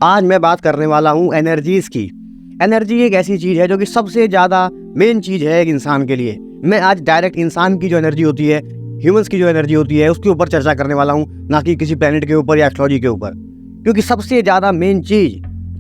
आज मैं बात करने वाला हूँ एनर्जीज की। एनर्जी एक ऐसी चीज़ है जो कि सबसे ज़्यादा मेन चीज़ है एक इंसान के लिए। मैं आज डायरेक्ट इंसान की जो एनर्जी होती है, ह्यूमंस की जो एनर्जी होती है, उसके ऊपर चर्चा करने वाला हूँ, ना कि किसी प्लेनेट के ऊपर या एस्ट्रोलॉजी के ऊपर। क्योंकि सबसे ज़्यादा मेन चीज़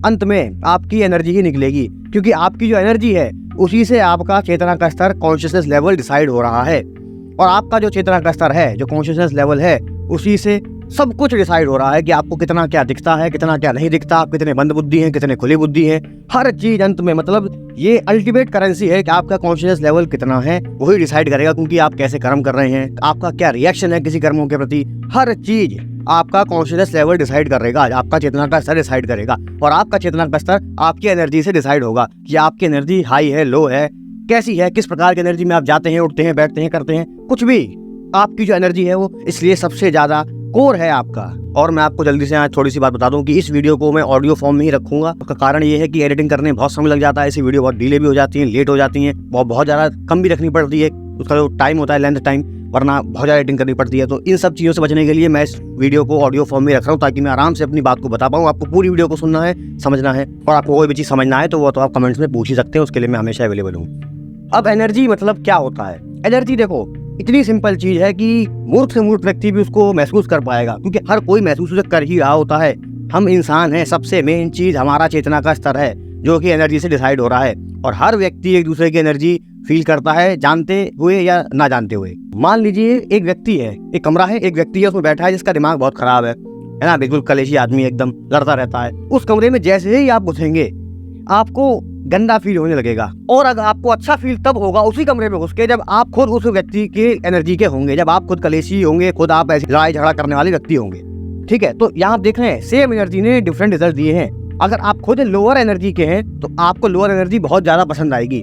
अंत में आपकी एनर्जी ही निकलेगी, क्योंकि आपकी जो एनर्जी है उसी से आपका चेतना का स्तर, कॉन्शियसनेस लेवल डिसाइड हो रहा है। और आपका जो चेतना का स्तर है, जो कॉन्शियसनेस लेवल है, उसी से सब कुछ डिसाइड हो रहा है कि आपको कितना क्या दिखता है, कितना क्या नहीं दिखता, आप कितने बंद बुद्धि हैं, कितने खुली बुद्धि हैं। हर चीज अंत में मतलब ये अल्टीमेट करेंसी है कि आपका कॉन्शियस लेवल कितना है, वही डिसाइड करेगा। क्योंकि आप कैसे कर्म कर रहे हैं, आपका क्या रिएक्शन है किसी कर्मों के प्रति, हर चीज आपका कॉन्शियस लेवल डिसाइड करेगा, आपका चेतना का स्तर डिसाइड करेगा। और आपका चेतना का स्तर आपकी एनर्जी से डिसाइड होगा कि आपकी एनर्जी हाई है, लो है, कैसी है, किस प्रकार की एनर्जी में आप जाते हैं, उठते हैं, बैठते हैं, करते हैं, कुछ भी आपकी जो एनर्जी है वो इसलिए सबसे ज्यादा कोर है आपका। और मैं आपको जल्दी से आज थोड़ी सी बात बता दूं कि इस वीडियो को मैं ऑडियो फॉर्म में ही रखूंगा। उसका कारण ये है कि एडिटिंग करने में बहुत समय लग जाता है, ऐसी वीडियो बहुत डिले भी हो जाती है, लेट हो जाती है, बहुत ज़्यादा कम भी रखनी पड़ती है, उसका जो टाइम होता है, लेंथ टाइम, वरना बहुत ज़्यादा एडिटिंग करनी पड़ती है। तो इन सब चीज़ों से बचने के लिए मैं इस वीडियो को ऑडियो फॉर्म में रख रहा हूँ, ताकि मैं आराम से अपनी बात को बता पाऊँ। आपको पूरी वीडियो को सुनना है, समझना है, और आपको कोई भी चीज़ समझना है तो वो तो आप कमेंट्स में पूछ ही सकते हैं, उसके लिए मैं हमेशा अवेलेबल हूँ। अब एनर्जी मतलब क्या होता है? एनर्जी देखो इतनी सिंपल चीज है कि मूर्ख से मूर्ख व्यक्ति भी उसको महसूस कर पाएगा, क्योंकि हर कोई महसूस उसे कर ही रहा होता है। हम इंसान हैं, सबसे मेन चीज हमारा चेतना का स्तर है, जो कि एनर्जी से डिसाइड हो रहा है। और हर व्यक्ति एक दूसरे की एनर्जी फील करता है, जानते हुए या ना जानते हुए। मान लीजिए एक व्यक्ति है, एक कमरा है, एक व्यक्ति है उसमें बैठा है जिसका दिमाग बहुत खराब है ना, बिल्कुल कलेशी आदमी, एकदम लड़ता रहता है। उस कमरे में जैसे ही आप घुसेंगे आपको गंदा फील होने लगेगा। और अगर आपको अच्छा फील तब होगा उसी कमरे में घुस के, जब आप खुद उस व्यक्ति के एनर्जी के होंगे, जब आप खुद कलेशी होंगे, खुद आप ऐसे लड़ाई झगड़ा करने वाले व्यक्ति होंगे। ठीक है, तो यहाँ आप देख रहे हैं सेम एनर्जी ने डिफरेंट रिजल्ट दिए हैं। अगर आप खुद लोअर एनर्जी के हैं तो आपको लोअर एनर्जी बहुत ज्यादा पसंद आएगी,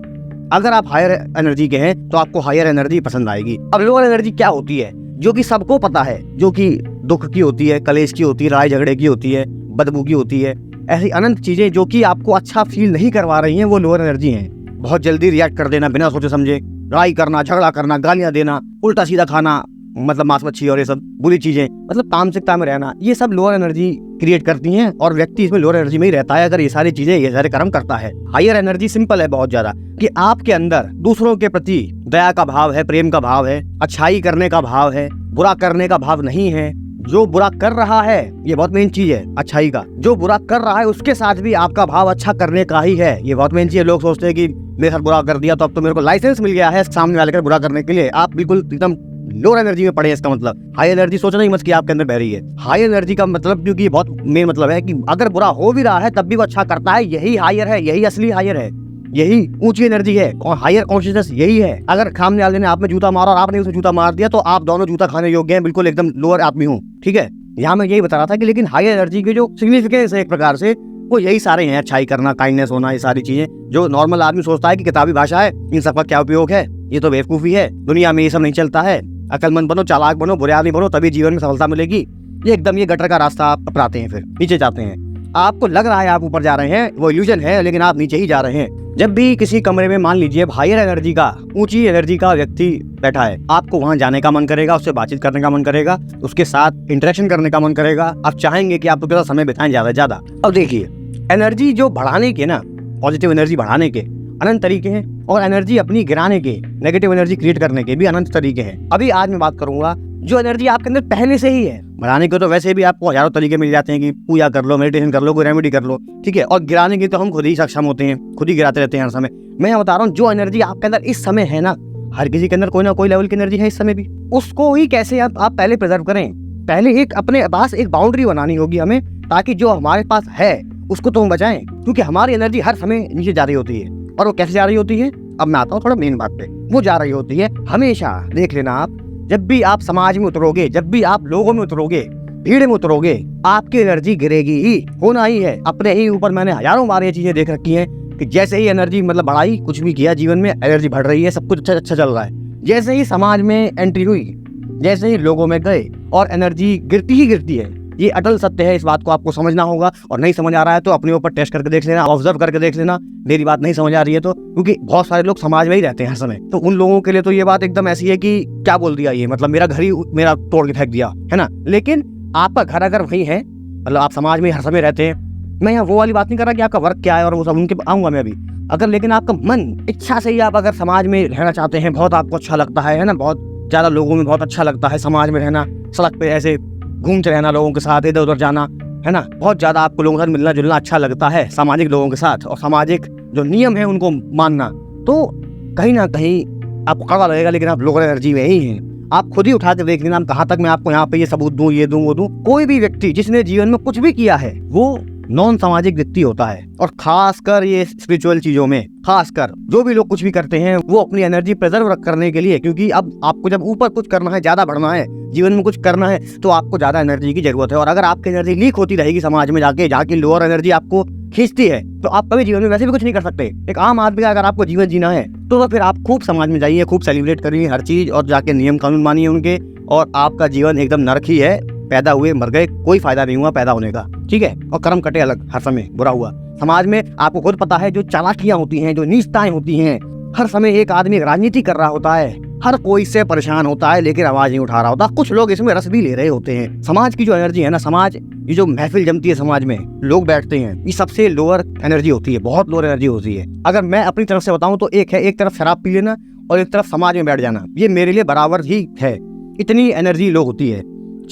अगर आप हायर एनर्जी के हैं तो आपको हायर एनर्जी पसंद आएगी। अब लोअर एनर्जी क्या होती है, जो कि सबको पता है, जो कि दुख की होती है, कलेश की होती है, लड़ाई झगड़े की होती है, बदबू की होती है, ऐसी अनंत चीजें जो कि आपको अच्छा फील नहीं करवा रही हैं, वो लोअर एनर्जी हैं। बहुत जल्दी रिएक्ट कर देना, बिना सोचे समझे लड़ाई करना, झगड़ा करना, गालियां देना, उल्टा सीधा खाना, मतलब मांस मच्छी और ये सब बुरी चीजें, मतलब तामसिकता में रहना, ये सब लोअर एनर्जी क्रिएट करती हैं। और व्यक्ति इसमें लोअर एनर्जी में ही रहता है अगर ये सारी चीजें, ये सारे कर्म करता है। हायर एनर्जी सिंपल है बहुत ज्यादा, कि आपके अंदर दूसरों के प्रति दया का भाव है, प्रेम का भाव है, अच्छाई करने का भाव है, बुरा करने का भाव नहीं है। जो बुरा कर रहा है, ये बहुत मेन चीज है अच्छाई का, जो बुरा कर रहा है उसके साथ भी आपका भाव अच्छा करने का ही है, ये बहुत मेन चीज है। लोग सोचते हैं कि मेरे साथ बुरा कर दिया तो अब तो मेरे को लाइसेंस मिल गया है सामने वाले का बुरा करने के लिए। आप बिल्कुल एकदम लोअर एनर्जी में पड़े हैं। इसका मतलब हाई एनर्जी सोचना ही मत कि आपके अंदर बह रही है। हाई एनर्जी का मतलब, क्योंकि बहुत मेन मतलब है कि अगर बुरा हो भी रहा है तब भी वो अच्छा करता है, यही हायर है, यही असली हायर है, यही ऊंची एनर्जी है, हायर कॉन्शियसनेस यही है। अगर सामने वाले ने आप में जूता मारा और आपने उसे जूता मार दिया तो आप दोनों जूता खाने योग्य हैं, बिल्कुल एकदम लोअर आदमी हूँ। ठीक है, यहाँ मैं यही बता रहा था कि लेकिन हायर एनर्जी के जो सिग्निफिकेंस है एक प्रकार से, वो यही सारे हैं, अच्छाई करना, काइंडनेस होना, ये सारी चीजें। जो नॉर्मल आदमी सोचता है कि किताबी भाषा है, इन सब का क्या उपयोग है, ये तो बेवकूफी है, दुनिया में ये सब नहीं चलता है, अकलमंद बनो, चालाक बनो, बुरे आदमी बनो, तभी जीवन में सफलता मिलेगी। ये एकदम ये गटर का रास्ता आप अपनाते हैं, फिर नीचे जाते हैं। आपको लग रहा है आप ऊपर जा रहे हैं, वो इल्यूजन है, लेकिन आप नीचे ही जा रहे हैं। जब भी किसी कमरे में मान लीजिए हायर एनर्जी का, ऊंची एनर्जी का व्यक्ति बैठा है, आपको वहां जाने का मन करेगा, उससे बातचीत करने का मन करेगा, उसके साथ इंटरेक्शन करने का मन करेगा। आप चाहेंगे कि आप उसके साथ समय बिताएं ज्यादा से ज्यादा। अब देखिए, एनर्जी जो बढ़ाने के ना, पॉजिटिव एनर्जी बढ़ाने के अनंत तरीके हैं, और एनर्जी अपनी गिराने के, नेगेटिव एनर्जी क्रिएट करने के भी अनंत तरीके हैं। अभी आज मैं बात करूंगा जो एनर्जी आपके अंदर पहले से ही है। बढ़ाने के तो वैसे भी आपको हजारों तरीके मिल जाते हैं कि पूजा कर लो, मेडिटेशन कर लो, कोई रेमेडी कर लो, ठीक है। और गिराने की तो हम खुद ही सक्षम होते हैं, खुद ही गिराते रहते हैं हर समय। मैं बता रहा हूँ जो एनर्जी आपके अंदर इस समय है ना, हर किसी के अंदर कोई ना कोई लेवल की एनर्जी है इस समय भी, उसको ही कैसे आप पहले प्रिजर्व करें। पहले एक अपने पास एक बाउंड्री बनानी होगी हमें, ताकि जो हमारे पास है उसको तो हम बचाएं, क्योंकि हमारी एनर्जी हर समय नीचे जा रही होती है। और वो कैसे जा रही होती है, अब मैं आता हूँ थोड़ा मेन बात पे। वो जा रही होती है हमेशा, देख लेना आप, जब भी आप समाज में उतरोगे, जब भी आप लोगों में उतरोगे, भीड़ में उतरोगे, आपकी एनर्जी गिरेगी ही, होना ही है। अपने ही ऊपर मैंने हजारों बार ये चीजें देख रखी हैं कि जैसे ही एनर्जी मतलब बढ़ाई, कुछ भी किया जीवन में, एनर्जी बढ़ रही है, सब कुछ अच्छा चल रहा है। जैसे ही समाज में एंट्री हुई, जैसे ही लोगों में गए, और एनर्जी गिरती ही गिरती है। ये अटल सत्य है, इस बात को आपको समझना होगा। और नहीं समझ आ रहा है तो अपने ऊपर टेस्ट करके देख लेना, ऑब्जर्व करके देख लेना, मेरी बात नहीं समझ आ रही है तो, क्योंकि बहुत सारे लोग समाज में ही रहते हैं हर समय। तो उन लोगों के लिए तो ये बात एकदम ऐसी है कि क्या बोल दिया ये, मतलब मेरा घर ही मेरा तोड़ के फेंक दिया, है ना। लेकिन आपका घर अगर वही है, मतलब आप समाज में हर समय रहते हैं, मैं यहाँ वो वाली बात नहीं कर रहा कि आपका वर्क क्या है और वो सब, उनके आऊँगा मैं अभी। अगर लेकिन आपका मन इच्छा से ही आप अगर समाज में रहना चाहते हैं, बहुत आपको अच्छा लगता है ना, बहुत ज़्यादा लोगों में बहुत अच्छा लगता है समाज में रहना, सड़क पे ऐसे घूमते रहना, लोगों के साथ इधर उधर जाना, है ना, बहुत ज़्यादा आपको लोगों के साथ मिलना जुलना अच्छा लगता है, सामाजिक लोगों के साथ, और सामाजिक जो नियम है उनको मानना, तो कहीं ना कहीं आपको कड़वा लगेगा, लेकिन आप लोअर एनर्जी में ही हैं। आप खुद ही उठा के देख लेना कहाँ तक मैं आपको यहाँ पे ये सबूत दूं, ये दूं, वो दूं। कोई भी व्यक्ति जिसने जीवन में कुछ भी किया है वो नॉन सामाजिक व्यक्ति होता है, और खासकर ये स्पिरिचुअल चीजों में, खासकर जो भी लोग कुछ भी करते हैं वो अपनी एनर्जी प्रिजर्व करने के लिए, क्योंकि अब आपको जब ऊपर कुछ करना है, ज्यादा बढ़ना है, जीवन में कुछ करना है, तो आपको ज्यादा एनर्जी की जरूरत है। और अगर आपकी एनर्जी लीक होती रहेगी समाज में जाके लोअर एनर्जी आपको खींचती है, तो आप कभी जीवन में वैसे भी कुछ नहीं कर सकते। एक आम आदमी का अगर आपको जीवन जीना है तो फिर आप खूब समाज में जाइए, खूब सेलिब्रेट करिए हर चीज, और जाके नियम कानून मानिए उनके, और आपका जीवन एकदम नरक ही है। पैदा हुए मर गए, कोई फायदा नहीं हुआ पैदा होने का, ठीक है। और कर्म कटे अलग, हर समय बुरा हुआ। समाज में आपको खुद पता है जो चालाकियां होती हैं, जो नीचताएं होती हैं, हर समय एक आदमी राजनीति कर रहा होता है, हर कोई इससे परेशान होता है लेकिन आवाज नहीं उठा रहा होता। कुछ लोग इसमें रस भी ले रहे होते हैं। समाज की जो एनर्जी है ना, समाज ये जो महफिल जमती है, समाज में लोग बैठते हैं, ये सबसे लोअर एनर्जी होती है, बहुत लोअर एनर्जी होती है। अगर मैं अपनी तरफ से बताऊं तो एक है, एक तरफ शराब पी लेना और एक तरफ समाज में बैठ जाना, ये मेरे लिए बराबर ही है। इतनी एनर्जी लो होती है।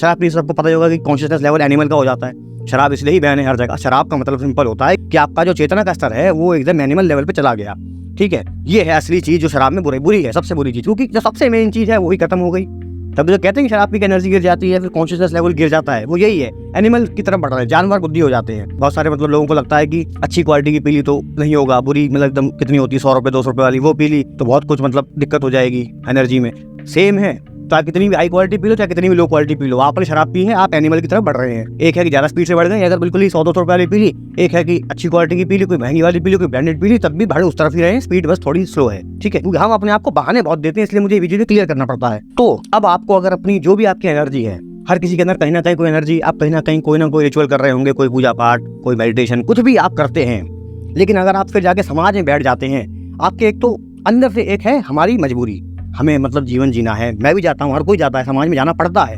शराब पीने से सबको पता ही होगा कि कॉन्शियसनेस लेवल एनिमल का हो जाता है। शराब इसलिए ही बैन है हर जगह। शराब का मतलब सिंपल होता है कि आपका जो चेतना का स्तर है वो एकदम एनिमल लेवल पे चला गया, ठीक है। ये है असली चीज जो शराब में बुरी है, सबसे बुरी चीज, क्योंकि जो सबसे मेन चीज है वही खत्म हो गई। तब जो कहते हैं शराब की एनर्जी गिर जाती है, फिर कॉन्शियसनेस लेवल गिर जाता है, वो यही है, एनिमल की तरफ बढ़ रहे हैं, जानवर बुद्धि हो जाते हैं। बहुत सारे मतलब लोगों को लगता है कि अच्छी क्वालिटी की पी ली तो नहीं होगा, बुरी मतलब एकदम कितनी होती है 100 रुपए 200 रुपए वाली, वो पी ली तो बहुत कुछ मतलब दिक्कत हो जाएगी एनर्जी में। सेम है, तो आप कितनी भी हाई क्वालिटी पी लो चाहे कितनी भी लो क्वालिटी पी लो, आपने शराब पी है, आप एनिमल की तरफ बढ़ रहे हैं। एक है कि ज्यादा स्पीड से बढ़ गए, अगर बिल्कुल ही 100-200 रुपए वाली पी ली, एक है कि अच्छी क्वालिटी की पी ली, कोई महंगी वाली पी ली, कोई ब्रांडेड पी ली, तब भी बढ़े उस तरफ ही रहे, स्पीड बस थोड़ी स्लो है, ठीक है। क्योंकि हम अपने आप को बहाने बहुत देते हैं, इसलिए मुझे ये चीजें क्लियर करना पड़ता है। तो अब आपको अगर अपनी जो भी आपकी एनर्जी है, हर किसी के अंदर कहीं ना कहीं कोई एनर्जी, आप कहीं ना कहीं कोई ना कोई रिचुअल कर रहे होंगे, कोई पूजा पाठ, कोई मेडिटेशन, कुछ भी आप करते हैं, लेकिन अगर आप फिर जाके समाज में बैठ जाते हैं, आपके एक तो अंदर से एक है हमारी मजबूरी, हमें मतलब जीवन जीना है, मैं भी जाता हूँ, हर कोई जाता है, समाज में जाना पड़ता है,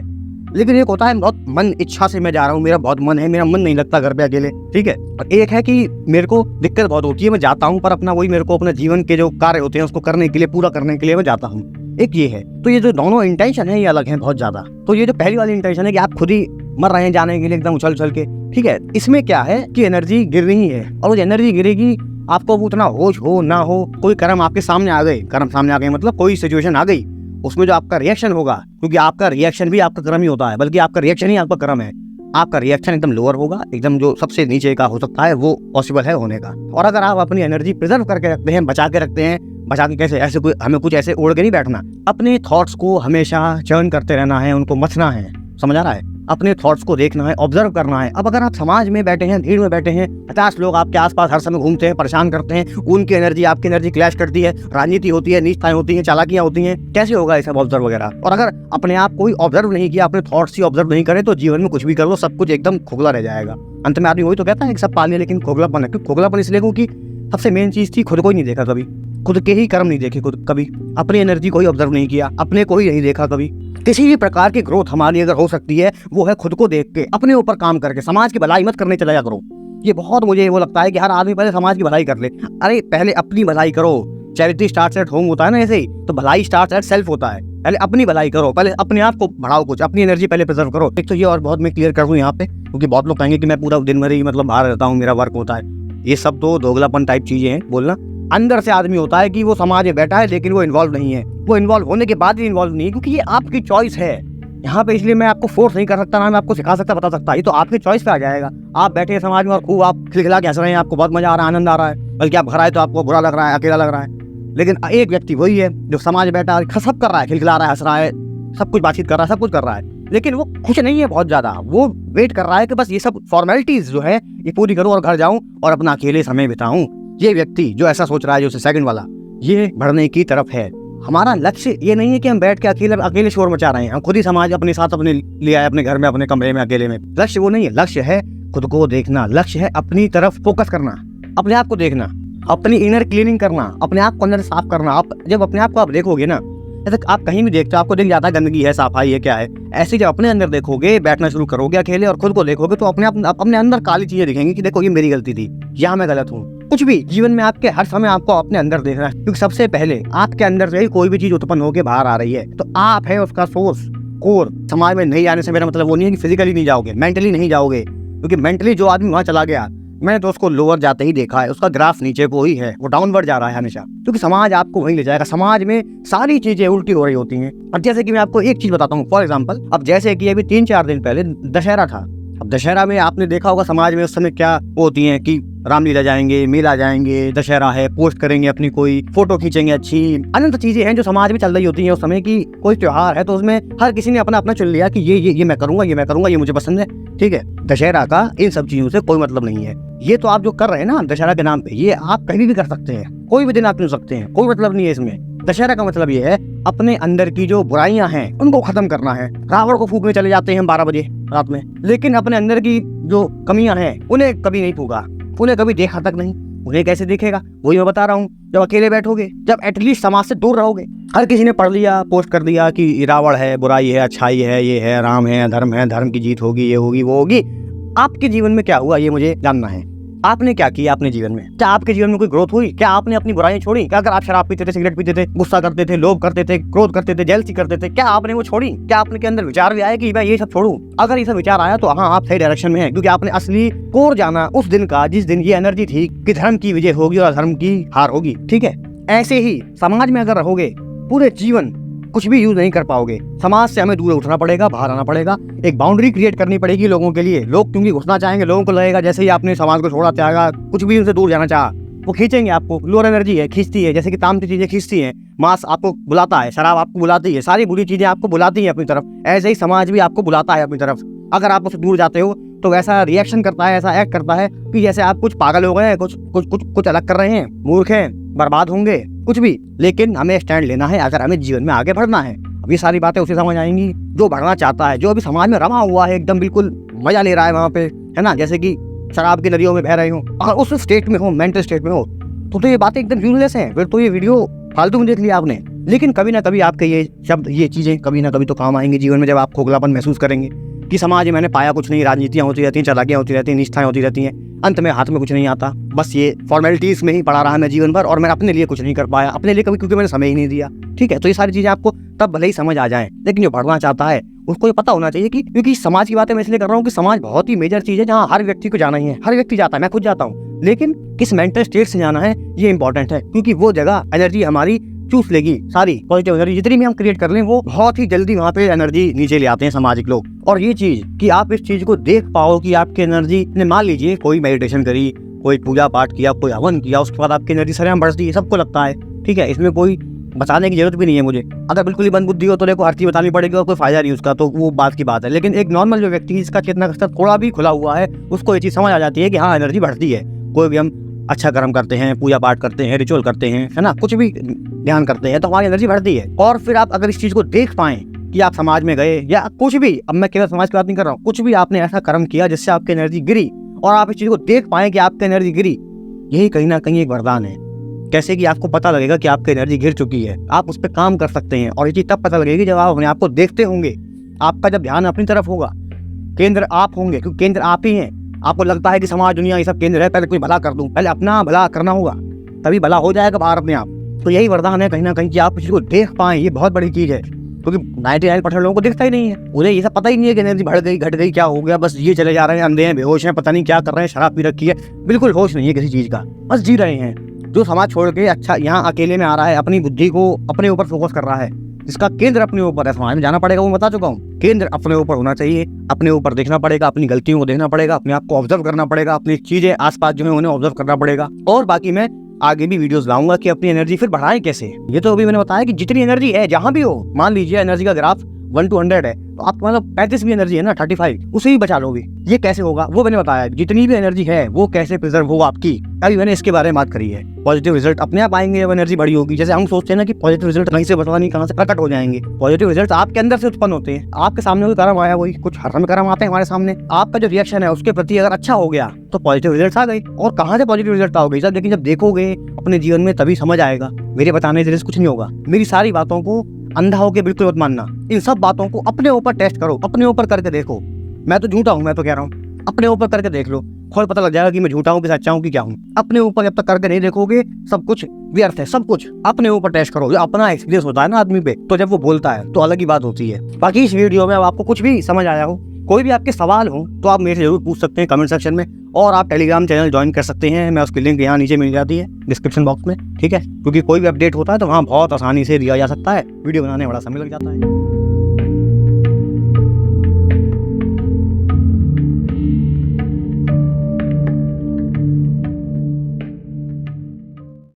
लेकिन एक होता है बहुत मन इच्छा से मैं जा रहा हूँ, मेरा बहुत मन है, मेरा मन नहीं लगता घर पे अकेले, ठीक है। और एक है कि मेरे को दिक्कत बहुत होती है, मैं जाता हूँ पर अपना वही मेरे को अपने जीवन के जो कार्य होते हैं उसको करने के लिए, पूरा करने के लिए मैं जाता हूँ, एक ये है। तो ये जो दोनों इंटेंशन है ये अलग है बहुत ज्यादा। तो ये जो पहली वाली इंटेंशन है कि आप खुद ही मर रहे हैं जाने के लिए एकदम उछल उछल के, ठीक है, इसमें क्या है कि एनर्जी गिर रही है, और वो एनर्जी गिरेगी, आपको उतना होश हो ना हो, कोई कर्म आपके सामने आ गए, कर्म सामने आ गए मतलब कोई सिचुएशन आ गई, उसमें जो आपका रिएक्शन होगा, क्योंकि आपका रिएक्शन भी आपका कर्म ही होता है, बल्कि आपका रिएक्शन ही आपका कर्म है, आपका रिएक्शन एकदम लोअर होगा, एकदम जो सबसे नीचे का हो सकता है वो पॉसिबल है होने का। और अगर आप अपनी एनर्जी प्रिजर्व करके रखते हैं, बचा के रखते हैं, बचा के कैसे, ऐसे कोई हमें कुछ ऐसे ओढ़ के नहीं बैठना, अपने थॉट्स को हमेशा चर्न करते रहना है, उनको मथना है, समझ आ रहा है, अपने थॉट्स को देखना है, ऑब्जर्व करना है। अब अगर आप समाज में बैठे हैं, भीड़ में बैठे हैं, 50 लोग आपके आसपास हर समय घूमते हैं, परेशान करते हैं, उनकी एनर्जी आपकी एनर्जी क्लैश करती है, राजनीति होती है, नीचताएं होती हैं, चालाकियां होती हैं, कैसे होगा ये सब ऑब्जर्व वगैरह। और अगर अपने आप कोई ऑब्जर्व नहीं किया, अपने थॉट्स ही ऑब्जर्व नहीं करे, तो जीवन में कुछ भी कर लो सब कुछ एकदम खोखला रह जाएगा। अंत में आदमी वही तो कहता है कि सब पाल लिया लेकिन खोखलापन है। क्यों खोखलापन? इसलिए क्योंकि सबसे मेन चीज थी, खुद को ही नहीं देखा कभी, खुद के ही कर्म नहीं देखे, खुद कभी अपनी एनर्जी को ही ऑब्जर्व नहीं किया, अपने को ही नहीं देखा कभी। किसी भी प्रकार की ग्रोथ हमारी अगर हो सकती है वो है खुद को देख के, अपने ऊपर काम करके। समाज की भलाई मत करने चला जा करो, ये बहुत मुझे वो लगता है कि हर आदमी पहले समाज की भलाई कर ले। अरे पहले अपनी भलाई करो, चैरिटी स्टार्ट्स एट होम होता है ना, ऐसे ही तो भलाई स्टार्ट्स एट सेल्फ होता है। पहले अपनी भलाई करो, पहले अपने आप को बढ़ाओ, कुछ अपनी एनर्जी पहले प्रिजर्व करो। एक तो ये और बहुत मैं क्लियर कर दूं यहाँ पे, क्योंकि बहुत लोग कहेंगे कि मैं पूरा दिन भर ही मतलब बाहर रहता हूँ, मेरा वर्क होता है, ये सब तो दोगलापन टाइप चीजें हैं बोलना। अंदर से आदमी होता है कि वो समाज में बैठा है लेकिन वो इन्वॉल्व नहीं है, वो इन्वॉल्व होने के बाद भी इन्वॉल्व नहीं है, क्योंकि ये आपकी चॉइस है यहाँ पे। इसलिए मैं आपको फोर्स नहीं कर सकता, ना मैं आपको सिखा सकता, बता सकता, ये तो आपकी चॉइस पे आ जाएगा। आप बैठे हैं समाज में और खूब आप खिलखिला के हंस रहे हैं, आपको बहुत मजा आ रहा है, आनंद आ रहा है, बल्कि आप घर आए तो आपको बुरा लग रहा है, अकेला लग रहा है। लेकिन एक व्यक्ति वही है जो समाज में बैठा है, सब कर रहा है, खिलखिला रहा है, हंस रहा है, सब कुछ बातचीत कर रहा है, सब कुछ कर रहा है, लेकिन वो खुश नहीं है बहुत ज्यादा। वो वेट कर रहा है कि बस ये सब फॉर्मेलिटीज जो है ये पूरी करूं और घर जाऊं और अपना अकेले समय बिताऊं। ये व्यक्ति जो ऐसा सोच रहा है, जो सेकंड वाला, ये बढ़ने की तरफ है। हमारा लक्ष्य ये नहीं है कि हम बैठ के अकेले शोर मचा रहे हैं, हम खुद ही समाज अपने साथ अपने ले आए, अपने घर में, अपने कमरे में, अकेले में। लक्ष्य वो नहीं है, लक्ष्य है खुद को देखना, लक्ष्य है अपनी तरफ फोकस करना, अपने आप को देखना, अपनी इनर क्लीनिंग करना, अपने आप को अंदर साफ करना। आप जब अपने आप को आप देखोगे ना, ऐसे आप कहीं भी देखते हो आपको दिख जाता है गंदगी है, सफाई है, क्या है। ऐसे जब अपने अंदर देखोगे, बैठना शुरू करोगे अकेले और खुद को देखोगे तो अपने अंदर काली चीजें दिखेंगी कि देखो ये मेरी गलती थी, यहाँ मैं गलत हूँ। कुछ भी जीवन में आपके हर समय आपको अपने अंदर देखना है, क्योंकि सबसे पहले आपके अंदर से ही कोई भी चीज उत्पन्न होकर बाहर आ रही है, तो आप है उसका सोर्स कोर। समाज में नहीं आने से मेरा मतलब वो नहीं है कि फिजिकली नहीं जाओगे, मेंटली नहीं जाओगे, क्योंकि मेंटली जो आदमी वहां चला गया, मैंने तो उसको लोअर जाते ही देखा है, उसका ग्राफ नीचे को ही है, वो डाउनवर्ड जा रहा है हमेशा, क्योंकि समाज आपको वहीं ले जाएगा। समाज में सारी चीजें उल्टी हो रही होती हैं। अब जैसे कि मैं आपको एक चीज बताता हूँ, फॉर एग्जाम्पल, अब जैसे कि अभी 3-4 दिन पहले दशहरा था। अब दशहरा में आपने देखा होगा समाज में उस समय क्या होती है कि रामलीला जाएंगे, मेला जाएंगे, दशहरा है, पोस्ट करेंगे अपनी, कोई फोटो खींचेंगे, अच्छी अनंत चीजें हैं जो समाज में चल रही होती हैं उस समय की। कोई त्योहार है तो उसमें हर किसी ने अपना अपना चुन लिया कि ये मैं करूंगा, ये मैं करूंगा, ये मुझे पसंद है, ठीक है। दशहरा का इन सब चीजों से कोई मतलब नहीं है। ये तो आप जो कर रहे हैं ना दशहरा के नाम पे, ये आप कहीं भी कर सकते हैं, कोई भी दिन आप चुन सकते हैं, कोई मतलब नहीं है इसमें। दशहरा का मतलब ये है अपने अंदर की जो बुराइयां हैं उनको खत्म करना है। रावण को फूकने चले जाते हैं हम 12 बजे रात में, लेकिन अपने अंदर की जो कमियां हैं उन्हें कभी नहीं फूका, उन्हें कभी देखा तक नहीं। उन्हें कैसे देखेगा, वही मैं बता रहा हूँ। जब अकेले बैठोगे, जब एटलीस्ट समाज से दूर रहोगे, हर किसी ने पढ़ लिया, पोस्ट कर दिया कि रावण है, बुराई है, अच्छाई है, ये है, राम है, धर्म की जीत होगी, ये होगी, वो होगी। आपके जीवन में क्या हुआ ये मुझे जानना है। आपने क्या किया अपने जीवन में? क्या आपके जीवन में कोई ग्रोथ हुई? क्या आपने अपनी बुराइयां छोड़ी? क्या अगर आप शराब पीते थे, सिगरेट पीते थे, गुस्सा करते थे, लोभ करते थे, क्रोध करते थे, जेलसी करते थे, क्या आपने वो छोड़ी? क्या आपने के अंदर विचार भी आया कि मैं ये सब छोड़ूं? अगर ये सब विचार आया तो हाँ, आप सही डायरेक्शन में हैं, क्योंकि आपने असली कोर जाना उस दिन का जिस दिन ये एनर्जी थी कि धर्म की विजय होगी और धर्म की हार होगी, ठीक है। ऐसे ही समाज में अगर रहोगे पूरे जीवन कुछ भी यूज नहीं कर पाओगे। समाज से हमें दूर उठना पड़ेगा, बाहर आना पड़ेगा, एक बाउंड्री क्रिएट करनी पड़ेगी लोगों के लिए। लोग क्योंकि घुसना चाहेंगे, लोगों को लगेगा जैसे ही आपने समाज को छोड़ा, त्यागा, कुछ भी उनसे दूर जाना चाहा, वो खींचेंगे आपको। लोअर एनर्जी है, खींचती है, जैसे कि तामसी चीजें खींचती हैं। मांस आपको बुलाता है, शराब आपको बुलाती है, सारी बुरी चीजें आपको बुलाती हैं अपनी तरफ। ऐसे ही समाज भी आपको बुलाता है अपनी तरफ। अगर आप उससे दूर जाते हो तो वैसा रिएक्शन करता है, ऐसा एक्ट करता है कि जैसे आप कुछ पागल हो गए हैं, कुछ अलग कर रहे हैं, मूर्ख हैं, बर्बाद होंगे, कुछ भी। लेकिन हमें स्टैंड लेना है अगर हमें जीवन में आगे बढ़ना है। अब ये सारी बातें उसे समझ आएंगी जो बढ़ना चाहता है, जो अभी समाज में रमा हुआ है, एकदम बिल्कुल मजा ले रहा है वहाँ पे, है ना, जैसे कि शराब की नदियों में बह रहे हो। अगर उस स्टेट में हो, मेंटल स्टेट में हो, तो ये बातें एकदम यूजलेस हैं। फिर तो ये वीडियो फालतू में देख लिया आपने। लेकिन कभी ना कभी आपके ये शब्द, ये चीजें कभी ना कभी तो काम आएंगे जीवन में, जब आप खोखलापन महसूस करेंगे कि समाज में मैंने पाया कुछ नहीं, राजनीतियां होती रहती हैं, चालाकियां होती रहती हैं, निष्ठाएं होती रहती हैं, अंत में हाथ में कुछ नहीं आता, बस ये फॉर्मेलिटीज में ही पड़ा रहा मैं जीवन भर, और मैं अपने लिए कुछ नहीं कर पाया, अपने लिए कभी, क्योंकि मैंने समय ही नहीं दिया, ठीक है। तो ये सारी चीजें आपको तब भले ही समझ आ जाए, लेकिन जो बढ़ना चाहता है उसको ये पता होना चाहिए कि, क्योंकि समाज की बातें मैं इसलिए कर रहा हूँ कि समाज बहुत ही मेजर चीज है जहाँ हर व्यक्ति को जाना ही है। हर व्यक्ति जाता है, मैं खुद जाता हूँ, लेकिन किस मेंटल स्टेट से जाना है ये इंपॉर्टेंट है, क्योंकि वो जगह एनर्जी हमारी चूस लेगी। सारी पॉजिटिव एनर्जी जितनी भी हम क्रिएट कर लें, वो बहुत ही जल्दी वहाँ पे एनर्जी नीचे ले आते हैं सामाजिक लोग। और ये चीज कि आप इस चीज को देख पाओ कि आपकी एनर्जी ने, मान लीजिए कोई मेडिटेशन करी, कोई पूजा पाठ किया, कोई हवन किया, उसके बाद आपकी एनर्जी सरेआम बढ़ती है, सबको लगता है, ठीक है। इसमें कोई बताने की जरूरत भी नहीं है मुझे। अगर बिल्कुल ही बंद बुद्धि हो तो देखो हर चीज बतानी पड़ेगी और कोई फायदा नहीं उसका, तो वो बात की बात है। लेकिन एक नॉर्मल जो व्यक्ति जिसका चेतना स्तर थोड़ा भी खुला हुआ है, उसको ये चीज समझ आ जाती है कि हाँ एनर्जी बढ़ती है। कोई भी हम अच्छा कर्म करते हैं, पूजा पाठ करते हैं, रिचुअल करते हैं, है ना, कुछ भी ध्यान करते हैं, तो हमारी एनर्जी बढ़ती है। और फिर आप अगर इस चीज को देख पाएं कि आप समाज में गए या कुछ भी, अब मैं केवल समाज की बात नहीं कर रहा हूँ, कुछ भी आपने ऐसा कर्म किया जिससे आपकी एनर्जी गिरी, और आप इस चीज को देख पाएं कि आपकी एनर्जी गिरी, यही कहीं ना कहीं एक वरदान है। कैसे कि आपको पता लगेगा कि आपकी एनर्जी गिर चुकी है, आप उस पर काम कर सकते हैं। और ये चीज तब पता लगेगी जब आप अपने आप को देखते होंगे, आपका जब ध्यान अपनी तरफ होगा, केंद्र आप होंगे, क्योंकि केंद्र आप ही हैं। आपको लगता है कि समाज दुनिया ये सब केंद्र है, पहले कोई भला कर दूं, पहले अपना भला करना होगा, तभी भला हो जाएगा बाहर अपने आप। तो यही वरदान है कहीं ना कहीं कि आप किसी को देख पाएं, ये बहुत बड़ी चीज है, क्योंकि 99% लोगों को दिखता ही नहीं है, उन्हें ये सब पता ही नहीं है कि एनर्जी बढ़ गई, घट गई, क्या हो गया, बस ये चले जा रहे हैं, अंधे हैं, बेहोश हैं, पता नहीं क्या कर रहे हैं, शराब पी रखी है, बिल्कुल होश नहीं है किसी चीज का, बस जी रहे हैं। जो समाज छोड़ के अच्छा यहाँ अकेले में आ रहा है, अपनी बुद्धि को अपने ऊपर फोकस कर रहा है, जिसका केंद्र अपने ऊपर है, समाज में जाना पड़ेगा, वो बता चुका हूँ। केंद्र अपने ऊपर होना चाहिए, अपने ऊपर देखना पड़ेगा, अपनी गलतियों को देखना पड़ेगा, अपने आप को ऑब्जर्व करना पड़ेगा, अपनी चीजें आसपास जो है उन्हें ऑब्जर्व करना पड़ेगा। और बाकी मैं आगे भी वीडियोस लाऊंगा कि अपनी एनर्जी फिर बढ़ाएं कैसे। ये तो अभी मैंने बताया कि जितनी एनर्जी है जहां भी हो, मान लीजिए एनर्जी का ग्राफ 1 to 100 है, तो आप मतलब 35 भी एनर्जी है ना, 35 उसे ही बचा लोगे। ये कैसे होगा वो मैंने बताया, जितनी भी एनर्जी है वो कैसे प्रिजर्व होगा आपकी, अभी मैंने इसके बारे में बात करी है। पॉजिटिव रिजल्ट अपने आप आएंगे जब एनर्जी बड़ी होगी। जैसे हम सोचते हैं ना कि पॉजिटिव रिजल्ट कहीं से बता नहीं कहां से प्रकट हो जाएंगे, पॉजिटिव रिजल्ट आपके अंदर से उत्पन्न होते हैं। आपके सामने कोई कर्म आया, वही कुछ हर कर्म आते हैं हमारे सामने, आपका जो रिएक्शन है उसके प्रति अगर अच्छा हो गया तो पॉजिटिव रिजल्ट आ गए। और कहाँ से पॉजिटिव रिजल्ट आओगे सब, लेकिन जब देखोगे अपने जीवन में तभी समझ आएगा। मेरे बताने से कुछ नहीं होगा, मेरी सारी बातों को अंधा होकर बिल्कुल मत मानना। इन सब बातों को अपने ऊपर टेस्ट करो, अपने ऊपर करके देखो। मैं तो झूठा हूँ, मैं तो कह रहा हूँ, अपने ऊपर करके देख लो, खुद पता लग जाएगा कि मैं झूठा हूँ कि सच्चा हूँ कि क्या हूँ। अपने ऊपर जब तक करके नहीं देखोगे सब कुछ व्यर्थ है, सब कुछ अपने ऊपर टेस्ट करो। जो अपना एक्सपीरियंस होता है ना आदमी पे, तो जब वो बोलता है तो अलग ही बात होती है। बाकी इस वीडियो में अब आपको कुछ भी समझ आया हो, कोई भी आपके सवाल हो तो आप मेरे से जरूर पूछ सकते हैं कमेंट सेक्शन में, और आप टेलीग्राम चैनल ज्वाइन कर सकते हैं। मैं उसकी लिंक यहाँ नीचे मिल जाती है डिस्क्रिप्शन बॉक्स में, ठीक है, क्योंकि कोई भी अपडेट होता है तो वहाँ बहुत आसानी से दिया जा सकता है, वीडियो बनाने में बड़ा समय लग जाता है।